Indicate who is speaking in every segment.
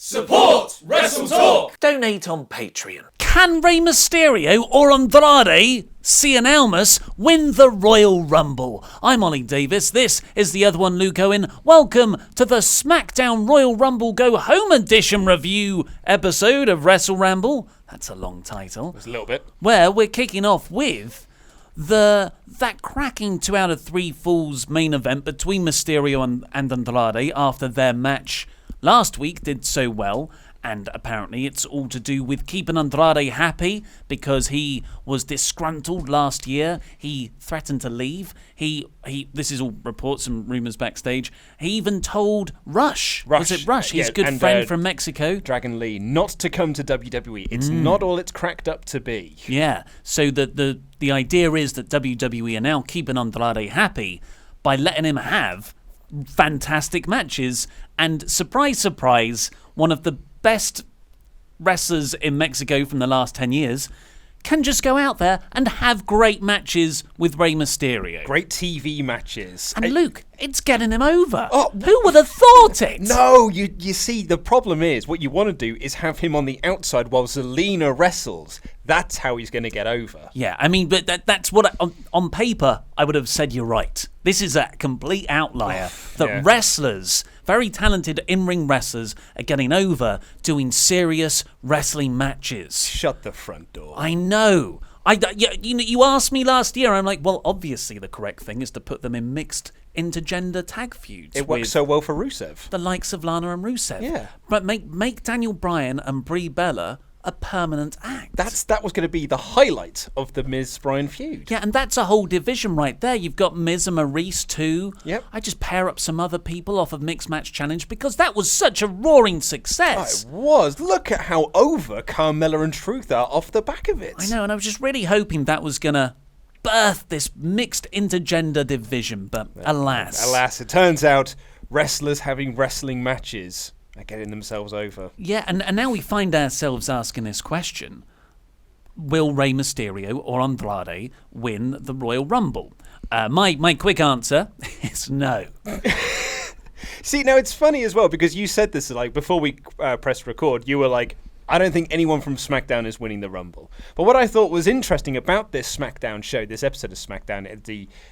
Speaker 1: Support WrestleTalk!
Speaker 2: Donate on Patreon.
Speaker 3: Can Rey Mysterio or Andrade, Cien Almas, win the Royal Rumble? I'm Ollie Davis, this is the other one, Luke Owen. Welcome to the SmackDown Royal Rumble Go Home Edition review episode of WrestleRamble. That's a long title.
Speaker 1: It's a little bit.
Speaker 3: Where we're kicking off with that cracking 2 out of 3 Falls main event between Mysterio and Andrade after their match last week did so well, and apparently it's all to do with keeping Andrade happy because he was disgruntled last year. He threatened to leave. He this is all reports and rumours backstage. He even told Rush. Was it Rush? His good friend from Mexico.
Speaker 1: Dragon Lee, not to come to WWE. It's not all it's cracked up to be.
Speaker 3: Yeah, so the idea is that WWE are now keeping Andrade happy by letting him have fantastic matches, and surprise, surprise, one of the best wrestlers in Mexico from the last 10 years can just go out there and have great matches with Rey Mysterio.
Speaker 1: Great TV matches.
Speaker 3: And Luke, it's getting him over. Who would have thought it?
Speaker 1: No, you see, the problem is, what you want to do is have him on the outside while Zelina wrestles. That's how he's going to get over.
Speaker 3: Yeah, I mean, but that's what, on paper, I would have said you're right. This is a complete outlier. Wrestlers, very talented in-ring wrestlers, are getting over doing serious wrestling matches.
Speaker 1: Shut the front door.
Speaker 3: I know. You asked me last year, I'm like, well, obviously the correct thing is to put them in mixed intergender tag feuds.
Speaker 1: It works so well for Rusev.
Speaker 3: The likes of Lana and Rusev.
Speaker 1: Yeah.
Speaker 3: But make Daniel Bryan and Brie Bella a permanent act.
Speaker 1: That was going to be the highlight of the Miz-Bryan feud.
Speaker 3: Yeah, and that's a whole division right there. You've got Miz and Maurice too.
Speaker 1: Yep.
Speaker 3: I just pair up some other people off of Mixed Match Challenge because that was such a roaring success.
Speaker 1: It was. Look at how over Carmella and Truth are off the back of it.
Speaker 3: I know, and I was just really hoping that was going to birth this mixed intergender division, but alas.
Speaker 1: Alas, it turns out wrestlers having wrestling matches are getting themselves over.
Speaker 3: Yeah, and now we find ourselves asking this question. Will Rey Mysterio or Andrade win the Royal Rumble? My quick answer is no.
Speaker 1: See, now it's funny as well, because you said this, like, before we pressed record, you were like, I don't think anyone from SmackDown is winning the Rumble. But what I thought was interesting about this SmackDown show, this episode of SmackDown,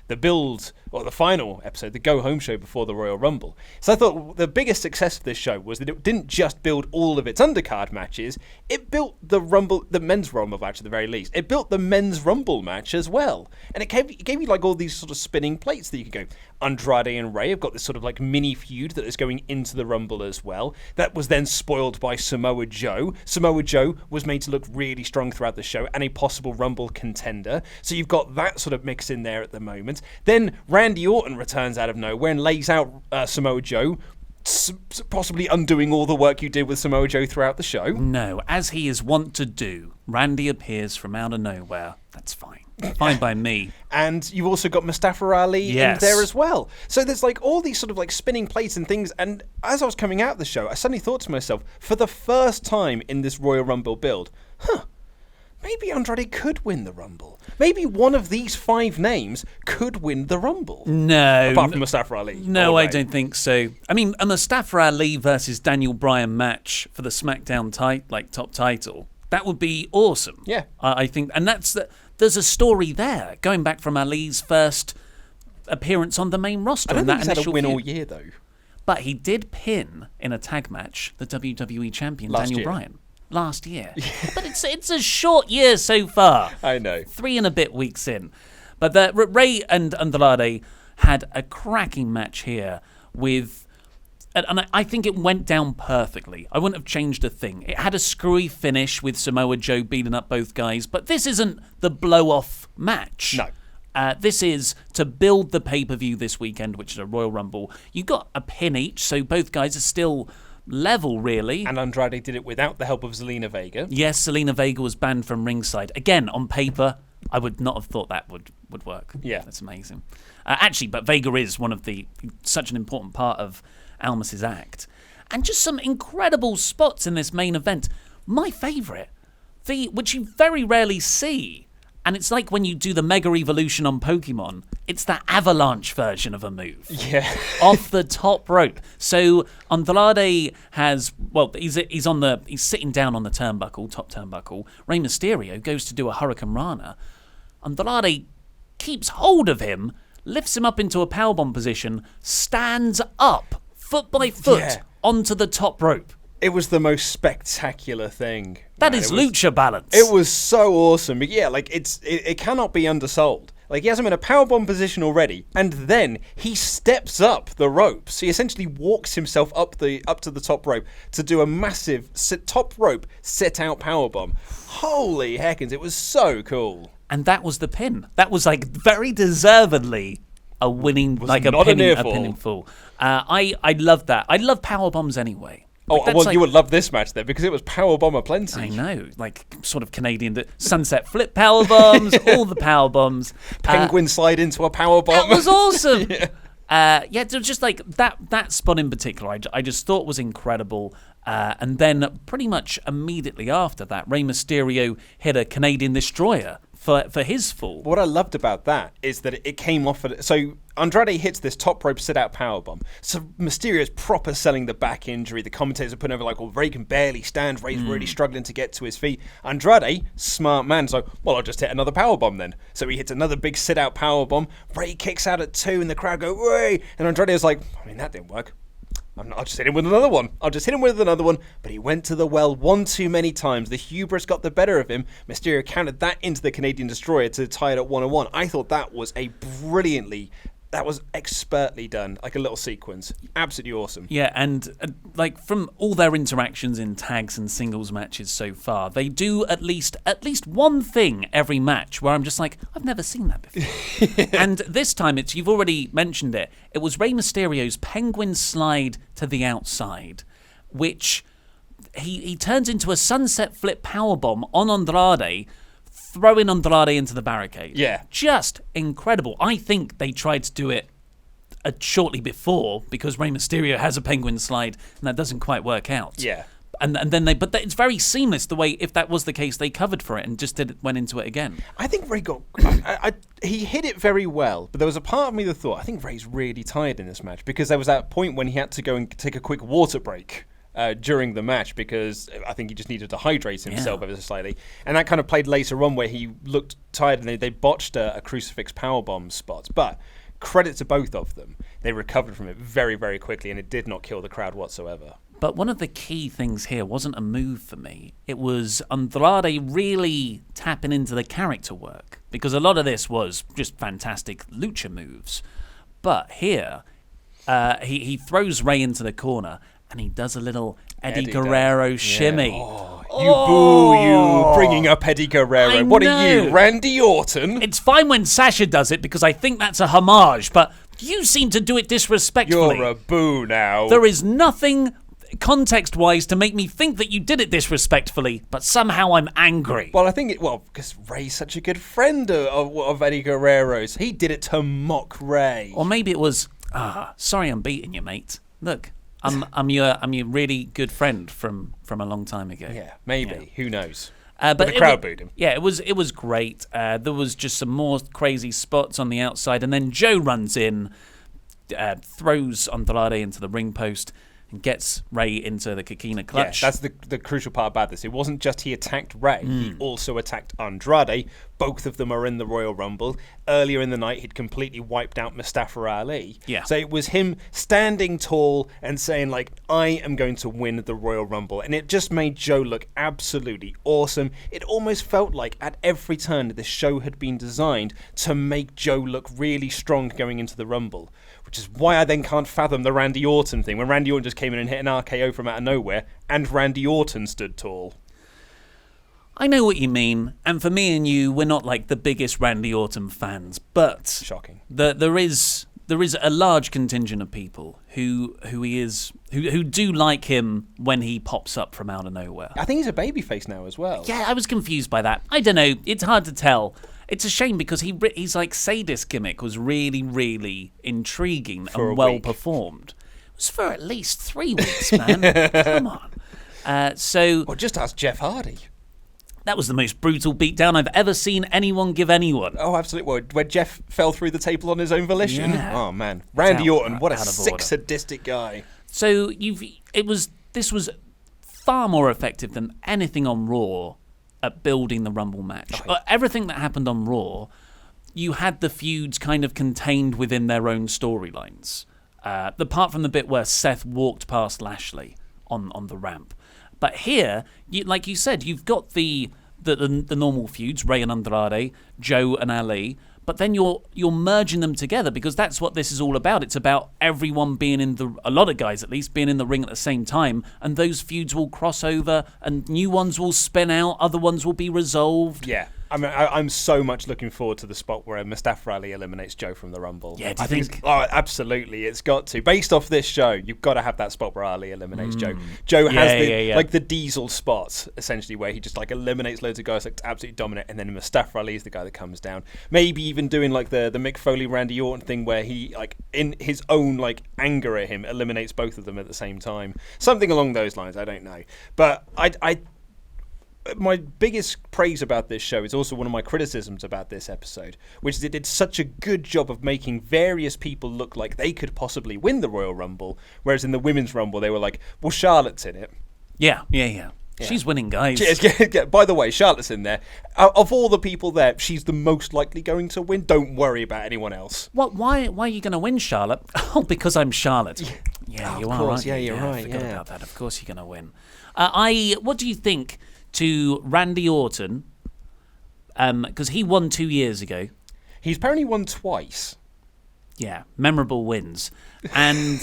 Speaker 1: the build, or the final episode, the go-home show before the Royal Rumble. So I thought the biggest success of this show was that it didn't just build all of its undercard matches, it built the men's Rumble match at the very least. It built the men's Rumble match as well. And it gave you like all these sort of spinning plates that you could go. Andrade and Rey have got this sort of like mini feud that is going into the Rumble as well. That was then spoiled by Samoa Joe. Samoa Joe was made to look really strong throughout the show and a possible Rumble contender. So you've got that sort of mix in there at the moment. Then Randy Orton returns out of nowhere and lays out Samoa Joe, possibly undoing all the work you did with Samoa Joe throughout the show.
Speaker 3: No, as he is wont to do, Randy appears from out of nowhere. That's fine. Fine by me.
Speaker 1: And you've also got Mustafa Ali in there as well. So there's like all these sort of like spinning plates and things. And as I was coming out of the show, I suddenly thought to myself, for the first time in this Royal Rumble build, maybe Andrade could win the Rumble. Maybe one of these 5 names could win the Rumble.
Speaker 3: No.
Speaker 1: Apart from Mustafa Ali.
Speaker 3: No, I don't think so. I mean, a Mustafa Ali versus Daniel Bryan match for the SmackDown top title, that would be awesome.
Speaker 1: Yeah.
Speaker 3: I think, and there's a story there, going back from Ali's first appearance on the main roster.
Speaker 1: I don't think he's had a win all year, though.
Speaker 3: But he did pin, in a tag match, the WWE champion, Daniel Bryan. Last year. But it's a short year so far.
Speaker 1: I know.
Speaker 3: 3 and a bit weeks in. But Rey and Andrade had a cracking match here with... And I think it went down perfectly. I wouldn't have changed a thing. It had a screwy finish with Samoa Joe beating up both guys, but this isn't the blow-off match.
Speaker 1: No.
Speaker 3: This is to build the pay-per-view this weekend, which is a Royal Rumble. You got a pin each, so both guys are still level, really.
Speaker 1: And Andrade did it without the help of Zelina Vega.
Speaker 3: Yes, Zelina Vega was banned from ringside. Again, on paper, I would not have thought that would work.
Speaker 1: Yeah.
Speaker 3: That's amazing. Actually, but Vega is such an important part of Almas's act. And just some incredible spots in this main event. My favourite, which you very rarely see, And it's like when you do the Mega Evolution on Pokemon, it's the avalanche version of a move.
Speaker 1: Yeah.
Speaker 3: Off the top rope. So Andrade has, he's sitting down on the turnbuckle, top turnbuckle. Rey Mysterio goes to do a Hurricane Rana. Andrade keeps hold of him, lifts him up into a powerbomb position, stands up, foot by foot, onto the top rope.
Speaker 1: It was the most spectacular thing.
Speaker 3: That is lucha balance.
Speaker 1: It was so awesome. Yeah, like it cannot be undersold. Like he has him in a powerbomb position already, and then he steps up the ropes. He essentially walks himself up to the top rope to do a massive top rope sit out powerbomb. Holy heckins, it was so cool.
Speaker 3: And that was the pin. That was like very deservedly a winning, like a pinning fall. I love that. I love powerbombs anyway.
Speaker 1: You would love this match then, because it was powerbomb aplenty.
Speaker 3: I know, like sort of Canadian, the sunset flip powerbombs, all the powerbombs.
Speaker 1: Penguin slide into a powerbomb.
Speaker 3: That was awesome. Just like that spot in particular, I just thought was incredible. And then pretty much immediately after that, Rey Mysterio hit a Canadian Destroyer for his fall.
Speaker 1: What I loved about that is that it came off. So Andrade hits this top rope sit out powerbomb. So Mysterio's proper selling the back injury. The commentators are putting over like, well, Rey can barely stand. Rey's really struggling to get to his feet. Andrade, smart man, so, well, I'll just hit another powerbomb then. So he hits another big sit out powerbomb. Rey kicks out at 2 and the crowd go, Rey! And Andrade is like, I mean, that didn't work. I'll just hit him with another one. But he went to the well one too many times. The hubris got the better of him. Mysterio countered that into the Canadian Destroyer to tie it at 1-1. I thought that was that was expertly done, like a little sequence. Absolutely awesome.
Speaker 3: Yeah, and like from all their interactions in tags and singles matches so far, they do at least one thing every match where I'm just like, I've never seen that before. And this time, you've already mentioned it. It was Rey Mysterio's penguin slide to the outside, which he turns into a sunset flip powerbomb on Andrade, throwing Andrade into the barricade.
Speaker 1: Yeah.
Speaker 3: Just incredible. I think they tried to do it shortly before because Rey Mysterio has a penguin slide and that doesn't quite work out.
Speaker 1: Yeah.
Speaker 3: And then it's very seamless the way, if that was the case, they covered for it and just went into it again.
Speaker 1: I think Rey he hit it very well, but there was a part of me that thought, I think Rey's really tired in this match because there was that point when he had to go and take a quick water break. During the match, because I think he just needed to hydrate himself ever so slightly, and that kind of played later on where he looked tired and they botched a crucifix powerbomb spot. But credit to both of them, they recovered from it very, very quickly, and it did not kill the crowd whatsoever.
Speaker 3: But one of the key things here wasn't a move for me. It was Andrade really tapping into the character work, because a lot of this was just fantastic lucha moves. But here, he throws Rey into the corner. And he does a little Eddie Guerrero shimmy.
Speaker 1: Yeah. You bringing up Eddie Guerrero. What are you, Randy Orton?
Speaker 3: It's fine when Sasha does it because I think that's a homage, but you seem to do it disrespectfully.
Speaker 1: You're a boo now.
Speaker 3: There is nothing context-wise to make me think that you did it disrespectfully, but somehow I'm angry.
Speaker 1: Well, I think because Rey's such a good friend of Eddie Guerrero's. He did it to mock Rey.
Speaker 3: Or maybe it was, sorry I'm beating you, mate. Look. I'm your really good friend from a long time ago.
Speaker 1: Yeah, maybe. Yeah. Who knows?
Speaker 3: But
Speaker 1: the crowd booed him.
Speaker 3: Yeah, it was great. There was just some more crazy spots on the outside, and then Joe runs in, throws Andrade into the ring post, and gets Rey into the Kikina clutch.
Speaker 1: Yeah, that's the crucial part about this. It wasn't just he attacked Rey, he also attacked Andrade. Both of them are in the Royal Rumble. Earlier in the night, he'd completely wiped out Mustafa Ali.
Speaker 3: Yeah.
Speaker 1: So it was him standing tall and saying, like, I am going to win the Royal Rumble. And it just made Joe look absolutely awesome. It almost felt like at every turn this show had been designed to make Joe look really strong going into the Rumble. Which is why I then can't fathom the Randy Orton thing, when Randy Orton just came in and hit an RKO from out of nowhere, and Randy Orton stood tall.
Speaker 3: I know what you mean, and for me and you, we're not like the biggest Randy Orton fans, but
Speaker 1: shocking.
Speaker 3: There is a large contingent of people who do like him when he pops up from out of nowhere.
Speaker 1: I think he's a babyface now as well.
Speaker 3: Yeah, I was confused by that. I don't know. It's hard to tell. It's a shame because he's like sadist gimmick was really, really intriguing and well performed. It was for at least 3 weeks, man. Come on.
Speaker 1: Well, just ask Jeff Hardy.
Speaker 3: That was the most brutal beatdown I've ever seen anyone give anyone.
Speaker 1: Oh, absolutely. Where Jeff fell through the table on his own volition.
Speaker 3: Yeah.
Speaker 1: Oh, man. Randy Orton, what a sick,
Speaker 3: order.
Speaker 1: sadistic guy.
Speaker 3: So this was far more effective than anything on Raw at building the Rumble match. Everything that happened on Raw, you had the feuds kind of contained within their own storylines. Apart from the bit where Seth walked past Lashley on the ramp. But here, like you said, you've got the normal feuds, Rey and Andrade, Joe and Ali, but then you're merging them together because that's what this is all about. It's about everyone being a lot of guys at least, being in the ring at the same time, and those feuds will cross over and new ones will spin out, other ones will be resolved.
Speaker 1: Yeah. I mean, I'm so much looking forward to the spot where Mustafa Ali eliminates Joe from the Rumble.
Speaker 3: Yeah, do you think?
Speaker 1: Oh, absolutely. It's got to. Based off this show, you've got to have that spot where Ali eliminates Joe. Joe has like the Diesel spot, essentially, where he just like eliminates loads of guys, like absolutely dominant, and then Mustafa Ali is the guy that comes down. Maybe even doing like the Mick Foley, Randy Orton thing, where he like in his own like anger at him eliminates both of them at the same time. Something along those lines. I don't know, but my biggest praise about this show is also one of my criticisms about this episode, which is it did such a good job of making various people look like they could possibly win the Royal Rumble, whereas in the Women's Rumble, they were like, well, Charlotte's in it.
Speaker 3: Yeah. She's winning, guys.
Speaker 1: By the way, Charlotte's in there. Of all the people there, she's the most likely going to win. Don't worry about anyone else.
Speaker 3: What? Why are you going to win, Charlotte? Oh, because I'm Charlotte. Yeah, you are, right?
Speaker 1: Yeah, you're right.
Speaker 3: I forgot about that. Of course you're going to win. What do you think to Randy Orton, because he won 2 years ago.
Speaker 1: He's apparently won twice.
Speaker 3: Yeah, memorable wins. And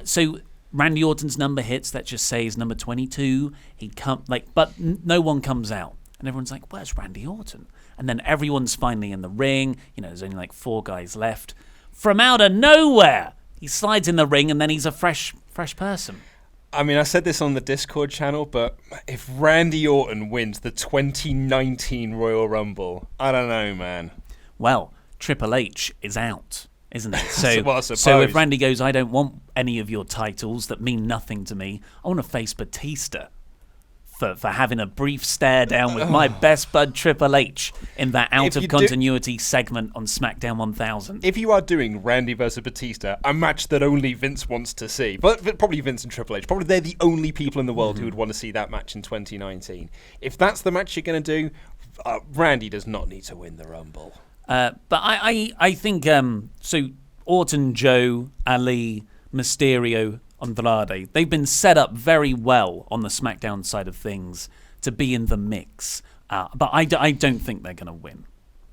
Speaker 3: so Randy Orton's number hits, let's just say is number 22. But no one comes out. And everyone's like, where's Randy Orton? And then everyone's finally in the ring. You know, there's only like 4 guys left. From out of nowhere, he slides in the ring and then he's a fresh person.
Speaker 1: I mean, I said this on the Discord channel, but if Randy Orton wins the 2019 Royal Rumble, I don't know, man.
Speaker 3: Well, Triple H is out, isn't it?
Speaker 1: So
Speaker 3: if Randy goes, I don't want any of your titles that mean nothing to me, I want to face Batista for having a brief stare down with my best bud Triple H in that out-of-continuity segment on SmackDown 1000.
Speaker 1: If you are doing Randy versus Batista, a match that only Vince wants to see, but probably Vince and Triple H, probably they're the only people in the world who would want to see that match in 2019. If that's the match you're going to do, Randy does not need to win the Rumble.
Speaker 3: But I think, so Orton, Joe, Ali, Mysterio, Andrade, they've been set up very well on the SmackDown side of things to be in the mix. But I don't think they're going to win.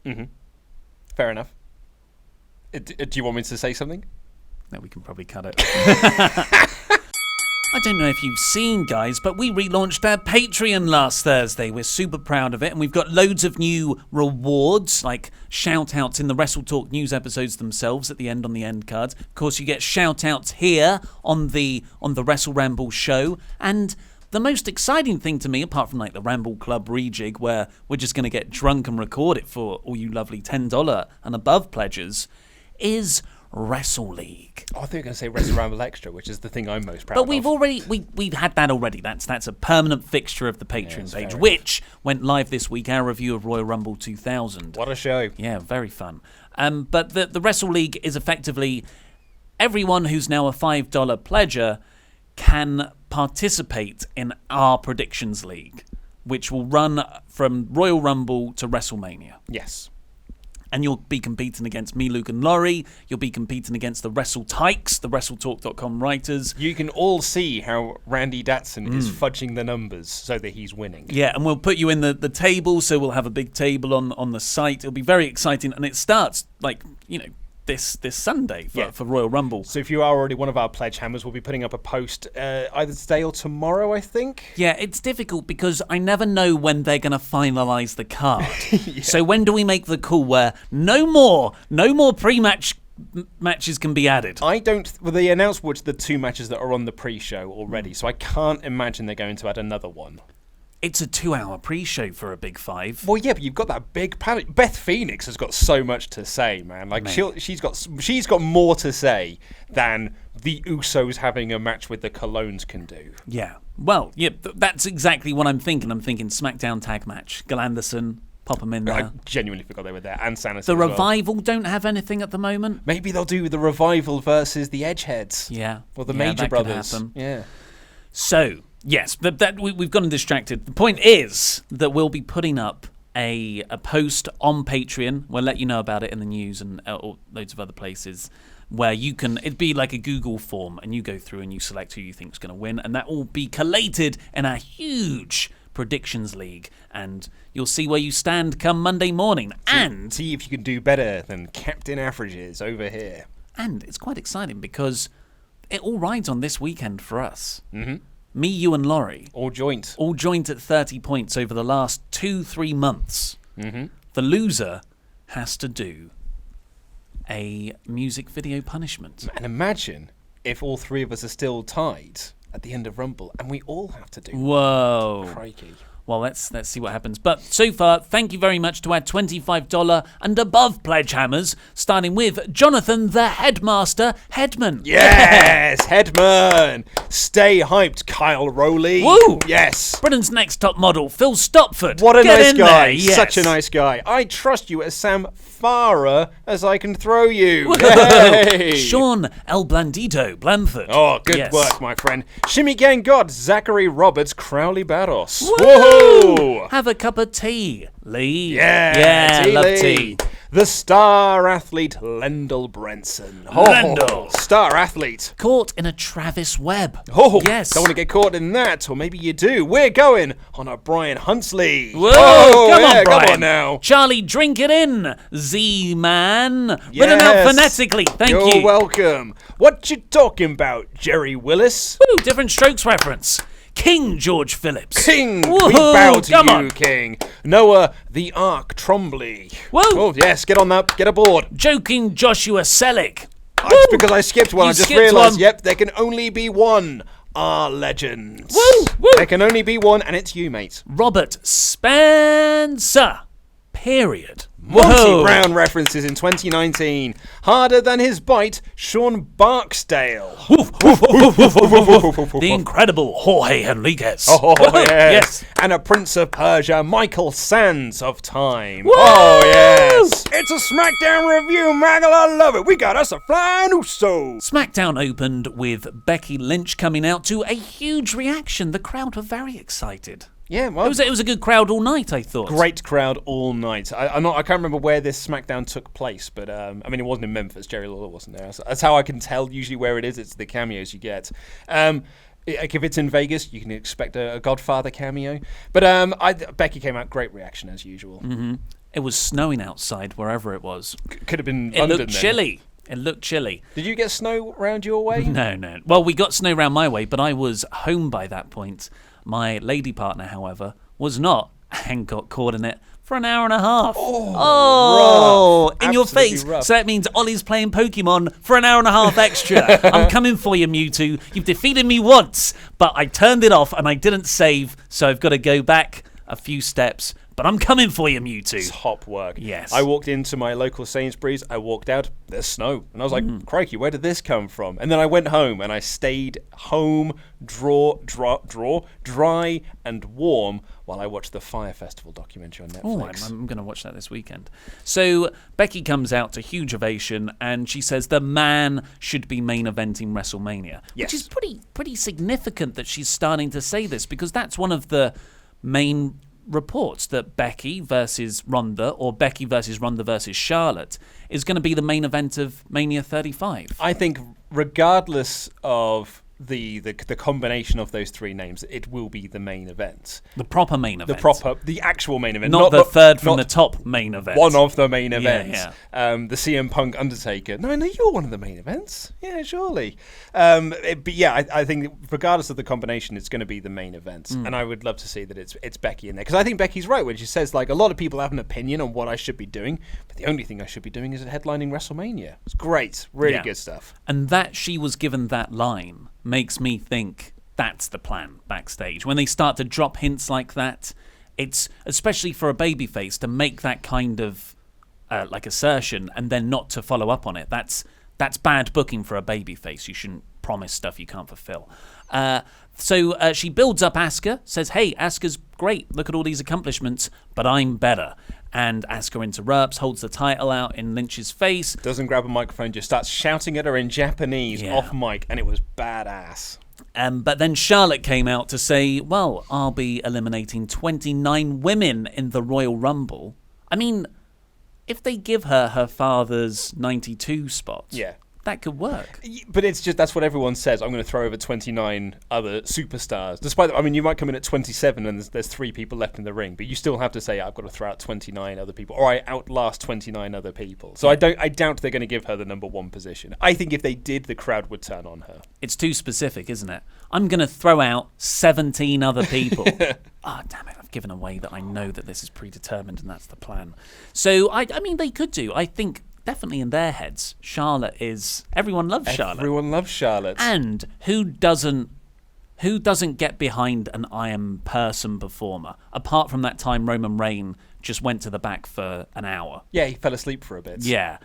Speaker 1: Mm-hmm. Fair enough. Do you want me to say something?
Speaker 3: No, we can probably cut it. I don't know if you've seen, guys, but we relaunched our Patreon last Thursday. We're super proud of it, and we've got loads of new rewards, like shout-outs in the WrestleTalk news episodes themselves at the end on the end cards. Of course, you get shout-outs here on the WrestleRamble show, and the most exciting thing to me, apart from like the Ramble Club rejig, where we're just going to get drunk and record it for all you lovely $10 and above pledges, is Wrestle League.
Speaker 1: Oh, I thought you were going to say WrestleRamble Extra, which is the thing I'm most proud of.
Speaker 3: But we've had that already. That's a permanent fixture of the Patreon page, which went live this week. Our review of Royal Rumble 2000.
Speaker 1: What a show!
Speaker 3: Yeah, very fun. But the Wrestle League is effectively everyone who's now a $5 pledger can participate in our predictions league, which will run from Royal Rumble to WrestleMania.
Speaker 1: Yes.
Speaker 3: And you'll be competing against me, Luke, and Laurie. You'll be competing against the WrestleTalks, the WrestleTalk.com writers.
Speaker 1: You can all see how Randy Datson is fudging the numbers so that he's winning.
Speaker 3: Yeah, and we'll put you in the table, so we'll have a big table on the site. It'll be very exciting, and it starts, this Sunday for Royal Rumble.
Speaker 1: So if you are already one of our pledge hammers, we'll be putting up a post either today or tomorrow, I think.
Speaker 3: Yeah, it's difficult because I never know when they're going to finalise the card. Yeah. So when do we make the call where no more pre-match matches can be added?
Speaker 1: They announced the 2 matches that are on the pre-show already, so I can't imagine they're going to add another one.
Speaker 3: It's a 2-hour pre-show for a Big 5.
Speaker 1: Well, yeah, but you've got that big panel. Beth Phoenix has got so much to say, man. Like she's got more to say than the Usos having a match with the Colognes can do.
Speaker 3: Yeah, Well, yeah, that's exactly what I'm thinking. I'm thinking SmackDown tag match. Galanderson, pop them in there.
Speaker 1: I genuinely forgot they were there. And Sanity
Speaker 3: The
Speaker 1: as well.
Speaker 3: Revival don't have anything at the moment.
Speaker 1: Maybe they'll do the Revival versus the Edgeheads.
Speaker 3: Yeah.
Speaker 1: Or the
Speaker 3: Yeah,
Speaker 1: Major
Speaker 3: that could
Speaker 1: Brothers.
Speaker 3: happen.
Speaker 1: Yeah.
Speaker 3: So, yes, but we've gotten distracted. The point is that we'll be putting up a post on Patreon. We'll let you know about it in the news and loads of other places where you can, it'd be like a Google form and you go through and you select who you think is going to win, and that will be collated in a huge predictions league, and you'll see where you stand come Monday morning. And
Speaker 1: see if you can do better than Captain Averages over here.
Speaker 3: And it's quite exciting because it all rides on this weekend for us.
Speaker 1: Mm-hmm.
Speaker 3: Me, you, and Laurie.
Speaker 1: All joint
Speaker 3: at 30 points over the last 2-3 months.
Speaker 1: Mm-hmm.
Speaker 3: The loser has to do a music video punishment.
Speaker 1: And imagine if all three of us are still tied at the end of Rumble, and we all have to do.
Speaker 3: Whoa!
Speaker 1: Crikey!
Speaker 3: Well, let's see what happens. But so far, thank you very much to our $25 and above pledge hammers, starting with Jonathan the Headmaster Headman.
Speaker 1: Yes, Headman. Stay hyped, Kyle Rowley.
Speaker 3: Woo!
Speaker 1: Yes.
Speaker 3: Britain's next top model, Phil Stopford.
Speaker 1: What a
Speaker 3: Get
Speaker 1: nice
Speaker 3: in
Speaker 1: guy.
Speaker 3: there, yes.
Speaker 1: Such a nice guy. I trust you as Sam Farah as I can throw you.
Speaker 3: Whoa.
Speaker 1: Yay.
Speaker 3: Sean El Blandito Blamford.
Speaker 1: Oh, good
Speaker 3: Yes.
Speaker 1: work, my friend. Shimmy Gang God, Zachary Roberts, Crowley Barros.
Speaker 3: Woo!
Speaker 1: Whoa!
Speaker 3: Have a cup of tea, Lee.
Speaker 1: Yeah,
Speaker 3: love
Speaker 1: Lee.
Speaker 3: tea.
Speaker 1: The star athlete, Lendl Brenson.
Speaker 3: Lendl.
Speaker 1: Star athlete.
Speaker 3: Caught in a Travis Webb.
Speaker 1: Oh,
Speaker 3: yes.
Speaker 1: Don't want to get caught in that, or maybe you do. We're going on a Brian Huntsley.
Speaker 3: Whoa,
Speaker 1: Oh,
Speaker 3: come
Speaker 1: yeah,
Speaker 3: on, Brian.
Speaker 1: Come on now.
Speaker 3: Charlie, drink it in, Z-Man. Written out
Speaker 1: Yes.
Speaker 3: phonetically. Thank
Speaker 1: You're
Speaker 3: you.
Speaker 1: welcome. What you talking about, Jerry Willis?
Speaker 3: Woo, different strokes reference. King George Phillips.
Speaker 1: King,
Speaker 3: Woohoo,
Speaker 1: we bow to
Speaker 3: come
Speaker 1: you,
Speaker 3: on.
Speaker 1: King. Noah, the Ark Trombley.
Speaker 3: Woo.
Speaker 1: Oh, yes, get on that, get aboard.
Speaker 3: Joking Joshua Selick.
Speaker 1: It's because I skipped one.
Speaker 3: You
Speaker 1: I just
Speaker 3: skipped
Speaker 1: realised,
Speaker 3: one.
Speaker 1: yep, there can only be one. Our legends.
Speaker 3: Woo, woo.
Speaker 1: There can only be one, and it's you, mate.
Speaker 3: Robert Spencer. Period.
Speaker 1: Monty
Speaker 3: Whoa.
Speaker 1: Brown references in 2019. Harder than his bite, Sean Barksdale.
Speaker 3: The incredible Jorge Henriquez.
Speaker 1: Oh,
Speaker 3: Woohoo.
Speaker 1: yes. And a Prince of Persia, Michael Sands of Time.
Speaker 3: Woo!
Speaker 1: Oh, yes. It's a SmackDown review, Maggle. I love it. We got us a flying Uso.
Speaker 3: SmackDown opened with Becky Lynch coming out to a huge reaction. The crowd were very excited.
Speaker 1: Yeah, well,
Speaker 3: It was a good crowd all night, I thought.
Speaker 1: great crowd all night. I can't remember where this SmackDown took place, but I mean, it wasn't in Memphis. Jerry Lawler wasn't there. So that's how I can tell usually where it is. It's the cameos you get. Like if it's in Vegas, you can expect a Godfather cameo. But Becky came out, great reaction as usual.
Speaker 3: Mm-hmm. It was snowing outside wherever it was.
Speaker 1: Could have been
Speaker 3: It
Speaker 1: London
Speaker 3: looked
Speaker 1: then.
Speaker 3: chilly. It looked chilly.
Speaker 1: Did you get snow around your way?
Speaker 3: No. Well, we got snow round my way, but I was home by that point. My lady partner, however, was not and got caught in it for an hour and a half.
Speaker 1: Oh, rough.
Speaker 3: In your
Speaker 1: Absolutely
Speaker 3: face.
Speaker 1: rough.
Speaker 3: So that means Ollie's playing Pokemon for an hour and a half extra. I'm coming for you, Mewtwo. You've defeated me once, but I turned it off and I didn't save, so I've got to go back a few steps. But I'm coming for you, Mewtwo.
Speaker 1: Top work.
Speaker 3: Yes.
Speaker 1: I walked into my local Sainsbury's. I walked out. There's snow, and I was like, "Crikey, where did this come from?" And then I went home, and I stayed home, dry and warm, while I watched the Fire Festival documentary on
Speaker 3: Oh,
Speaker 1: Netflix.
Speaker 3: I'm going to watch that this weekend. So Becky comes out to huge ovation, and she says the man should be main eventing WrestleMania,
Speaker 1: Yes.
Speaker 3: which is pretty significant that she's starting to say this, because that's one of the main reports, that Becky versus Ronda, or Becky versus Ronda versus Charlotte, is going to be the main event of Mania 35.
Speaker 1: I think, regardless of the combination of those three names, it will be the main event.
Speaker 3: The proper main event.
Speaker 1: The actual main event.
Speaker 3: Not the third from the top main event.
Speaker 1: One of the main events.
Speaker 3: Yeah.
Speaker 1: The CM Punk Undertaker. No, you're one of the main events. Yeah, surely. But yeah, I think regardless of the combination, it's going to be the main event. And I would love to see that it's Becky in there. Because I think Becky's right when she says, like, a lot of people have an opinion on what I should be doing, but the only thing I should be doing is headlining WrestleMania. It's great. Really good stuff.
Speaker 3: And that she was given that line makes me think that's the plan backstage. When they start to drop hints like that, it's, especially for a babyface, to make that kind of like assertion and then not to follow up on it. That's bad booking for a babyface. You shouldn't promise stuff you can't fulfill. So she builds up Asuka, says, hey, Asuka's great. Look at all these accomplishments, but I'm better. And Asuka interrupts, holds the title out in Lynch's face.
Speaker 1: Doesn't grab a microphone, just starts shouting at her in Japanese off mic, and it was badass.
Speaker 3: But then Charlotte came out to say, well, I'll be eliminating 29 women in the Royal Rumble. I mean, if they give her her father's 92 spot, that could work.
Speaker 1: But it's just, that's what everyone says. I'm going to throw over 29 other superstars. Despite, I mean, you might come in at 27 and there's 3 people left in the ring, but you still have to say, I've got to throw out 29 other people, or I outlast 29 other people. So I doubt they're going to give her the number 1 position. I think if they did, the crowd would turn on her.
Speaker 3: It's too specific, isn't it? I'm going to throw out 17 other people. Oh, damn it. I've given away that I know that this is predetermined and that's the plan. So, I mean, they could do. I think definitely in their heads, Charlotte is... Everyone loves Charlotte.
Speaker 1: Everyone loves Charlotte.
Speaker 3: And who doesn't get behind an I Am Person performer, apart from that time Roman Reigns just went to the back for an hour?
Speaker 1: Yeah, he fell asleep for a bit.
Speaker 3: Yeah.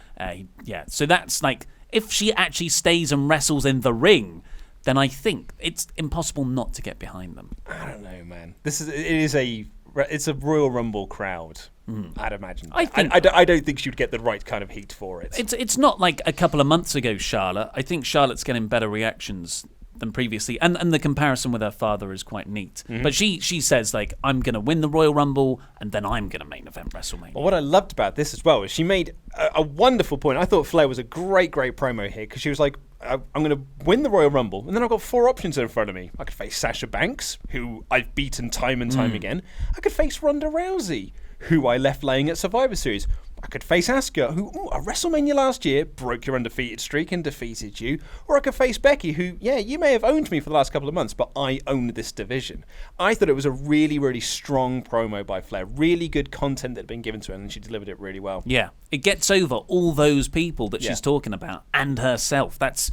Speaker 3: So that's like, if she actually stays and wrestles in the ring, then I think it's impossible not to get behind them.
Speaker 1: I don't know, man. It's a Royal Rumble crowd. I'd imagine. I don't think she'd get the right kind of heat for it.
Speaker 3: It's not like a couple of months ago, Charlotte. I think Charlotte's getting better reactions than previously, and the comparison with her father is quite neat. But she says, like, I'm going to win the Royal Rumble, and then I'm going to main event WrestleMania.
Speaker 1: Well, what I loved about this as well is she made a wonderful point. I thought Flair was a great promo here, because she was like, I'm going to win the Royal Rumble, and then I've got 4 options in front of me. I could face Sasha Banks, who I've beaten time and time again. I could face Ronda Rousey, who I left laying at Survivor Series. I could face Asuka, who at WrestleMania last year broke your undefeated streak and defeated you. Or I could face Becky, who, you may have owned me for the last couple of months, but I own this division. I thought it was a really, really strong promo by Flair. Really good content that had been given to her, and she delivered it really well.
Speaker 3: Yeah, it gets over all those people that she's talking about, and herself. That's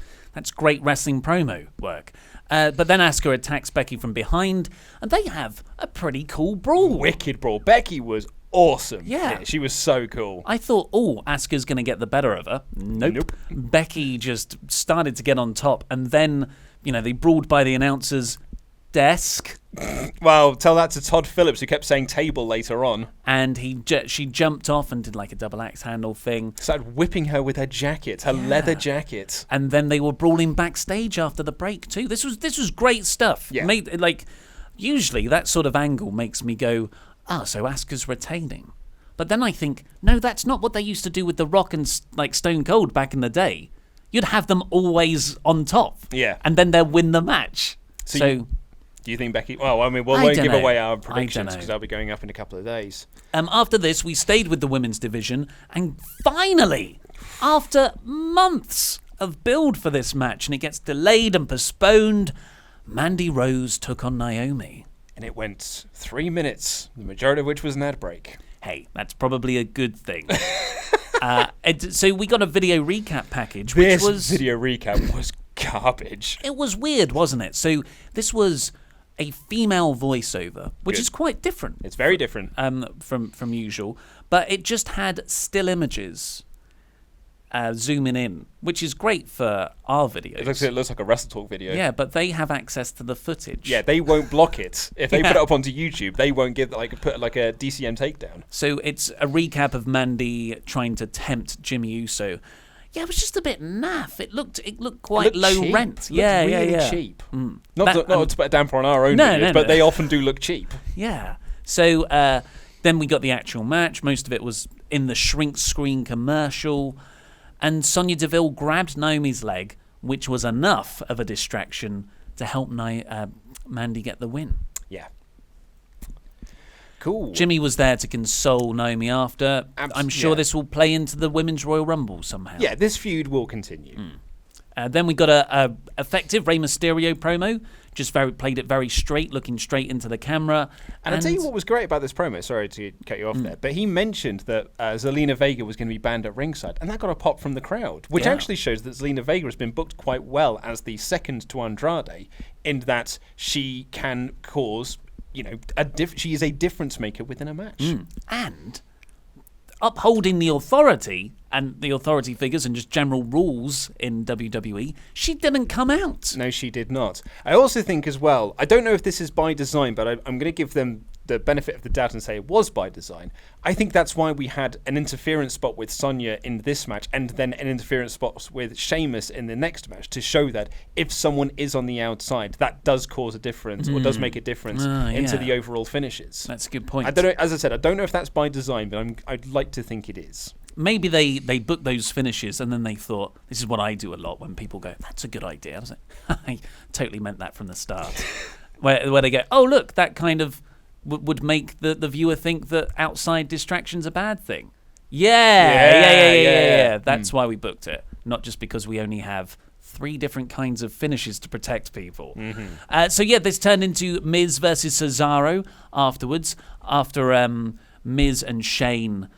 Speaker 3: great wrestling promo work. But then Asuka attacks Becky from behind, and they have a pretty cool brawl.
Speaker 1: Wicked brawl. Becky was awesome.
Speaker 3: Yeah.
Speaker 1: She was so cool.
Speaker 3: I thought, Asuka's going to get the better of her. Nope. Becky just started to get on top, and then, they brawled by the announcer's desk.
Speaker 1: Well, tell that to Todd Phillips, who kept saying table later on.
Speaker 3: And she jumped off and did like a double axe handle thing.
Speaker 1: Started whipping her with her jacket, her leather jacket.
Speaker 3: And then they were brawling backstage after the break too. This was great stuff.
Speaker 1: Yeah.
Speaker 3: Usually that sort of angle makes me go, so Asuka's retaining. But then I think, no, that's not what they used to do with The Rock and Stone Cold back in the day. You'd have them always on top.
Speaker 1: Yeah.
Speaker 3: And then they'll win the match. So
Speaker 1: do you think Becky... Well, I mean, we won't give away our predictions because they'll be going up in a couple of days.
Speaker 3: After this, we stayed with the women's division, and finally, after months of build for this match, and it gets delayed and postponed, Mandy Rose took on Naomi.
Speaker 1: And it went 3 minutes, the majority of which was an ad break.
Speaker 3: Hey, that's probably a good thing. So we got a video recap package, which
Speaker 1: This video recap was garbage.
Speaker 3: It was weird, wasn't it? So this was a female voiceover, which is quite different.
Speaker 1: It's very different.
Speaker 3: From usual. But it just had still images zooming in, which is great for our videos.
Speaker 1: It looks like a WrestleTalk video.
Speaker 3: Yeah, but they have access to the footage.
Speaker 1: Yeah, they won't block it. If they put it up onto YouTube, they won't put a DCM takedown.
Speaker 3: So it's a recap of Mandy trying to tempt Jimmy Uso. Yeah, it was just a bit naff. It looked quite low
Speaker 1: cheap.
Speaker 3: rent.
Speaker 1: It looked really cheap. Not to put a damper on our own videos, but they often do look cheap.
Speaker 3: Yeah. So then we got the actual match. Most of it was in the shrink screen commercial. And Sonya Deville grabbed Naomi's leg, which was enough of a distraction to help Mandy get the win.
Speaker 1: Yeah. Cool.
Speaker 3: Jimmy was there to console Naomi after. I'm sure this will play into the Women's Royal Rumble somehow.
Speaker 1: Yeah, this feud will continue.
Speaker 3: Then we got a effective Rey Mysterio promo. Just played it very straight, looking straight into the camera.
Speaker 1: And I'll tell you what was great about this promo. Sorry to cut you off there, but he mentioned that Zelina Vega was going to be banned at ringside, and that got a pop from the crowd, which actually shows that Zelina Vega has been booked quite well as the second to Andrade, in that she can cause, she is a difference maker within a match.
Speaker 3: And upholding the authority and the authority figures and just general rules in WWE, she didn't come out.
Speaker 1: No, she did not. I also think as well, I don't know if this is by design, but I'm going to give them the benefit of the doubt and say it was by design. I think that's why we had an interference spot with Sonya in this match and then an interference spot with Sheamus in the next match to show that if someone is on the outside, that does cause a difference or does make a difference into the overall finishes.
Speaker 3: That's a good point.
Speaker 1: I don't know, as I said, I don't know if that's by design, but I'd like to think it is.
Speaker 3: Maybe they booked those finishes and then they thought, this is what I do a lot when people go, that's a good idea. I was like, I totally meant that from the start. where they go, oh, look, that kind of would make the viewer think that outside distraction's a bad thing. Yeah. That's why we booked it, not just because we only have 3 different kinds of finishes to protect people. So this turned into Miz versus Cesaro afterwards, after Miz and Shane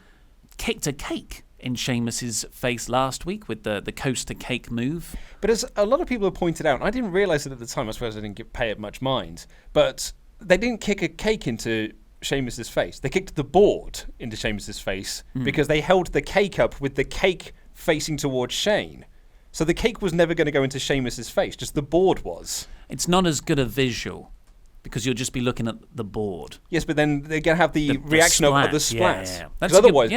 Speaker 3: kicked a cake in Sheamus's face last week with the coaster cake move.
Speaker 1: But as a lot of people have pointed out, and I didn't realise it at the time, I suppose I didn't pay it much mind, but they didn't kick a cake into Sheamus's face. They kicked the board into Sheamus's face because they held the cake up with the cake facing towards Shane. So the cake was never going to go into Sheamus's face, just the board was.
Speaker 3: It's not as good a visual because you'll just be looking at the board.
Speaker 1: Yes, but then they're going to have the reaction of the splat. Because otherwise,